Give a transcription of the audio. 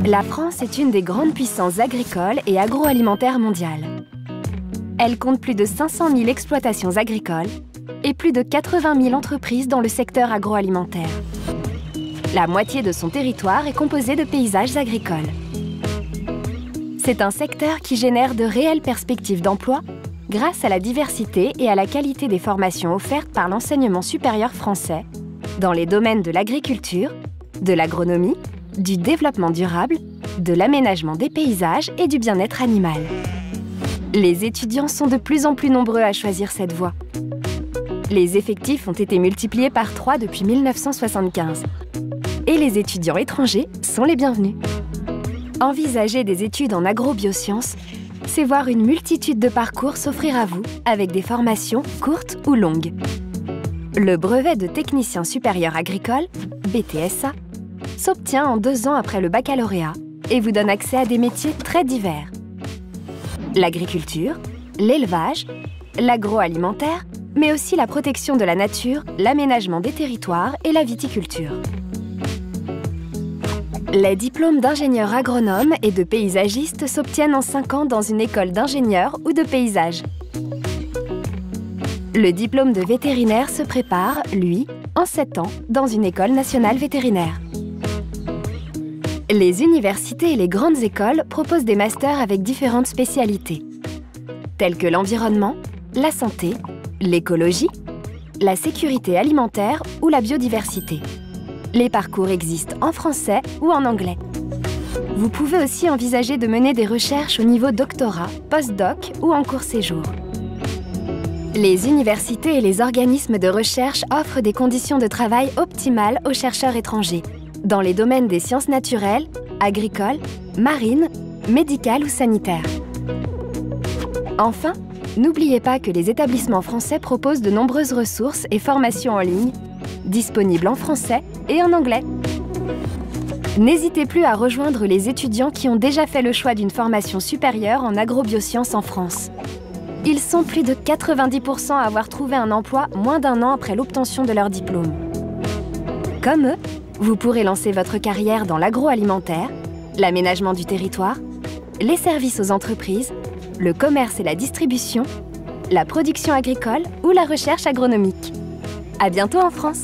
La France est une des grandes puissances agricoles et agroalimentaires mondiales. Elle compte plus de 500 000 exploitations agricoles et plus de 80 000 entreprises dans le secteur agroalimentaire. La moitié de son territoire est composé de paysages agricoles. C'est un secteur qui génère de réelles perspectives d'emploi grâce à la diversité et à la qualité des formations offertes par l'enseignement supérieur français dans les domaines de l'agriculture, de l'agronomie, du développement durable, de l'aménagement des paysages et du bien-être animal. Les étudiants sont de plus en plus nombreux à choisir cette voie. Les effectifs ont été multipliés par 3 depuis 1975. Et les étudiants étrangers sont les bienvenus. Envisager des études en agrobiosciences, c'est voir une multitude de parcours s'offrir à vous avec des formations courtes ou longues. Le brevet de technicien supérieur agricole, BTSA, s'obtient en 2 ans après le baccalauréat et vous donne accès à des métiers très divers. L'agriculture, l'élevage, l'agroalimentaire, mais aussi la protection de la nature, l'aménagement des territoires et la viticulture. Les diplômes d'ingénieur agronome et de paysagiste s'obtiennent en 5 ans dans une école d'ingénieur ou de paysage. Le diplôme de vétérinaire se prépare, lui, en 7 ans dans une école nationale vétérinaire. Les universités et les grandes écoles proposent des masters avec différentes spécialités, telles que l'environnement, la santé, l'écologie, la sécurité alimentaire ou la biodiversité. Les parcours existent en français ou en anglais. Vous pouvez aussi envisager de mener des recherches au niveau doctorat, post-doc ou en court séjour. Les universités et les organismes de recherche offrent des conditions de travail optimales aux chercheurs étrangers, dans les domaines des sciences naturelles, agricoles, marines, médicales ou sanitaires. Enfin, n'oubliez pas que les établissements français proposent de nombreuses ressources et formations en ligne, disponibles en français et en anglais. N'hésitez plus à rejoindre les étudiants qui ont déjà fait le choix d'une formation supérieure en agrobiosciences en France. Ils sont plus de 90% à avoir trouvé un emploi moins d'1 an après l'obtention de leur diplôme. Comme eux, vous pourrez lancer votre carrière dans l'agroalimentaire, l'aménagement du territoire, les services aux entreprises, le commerce et la distribution, la production agricole ou la recherche agronomique. À bientôt en France!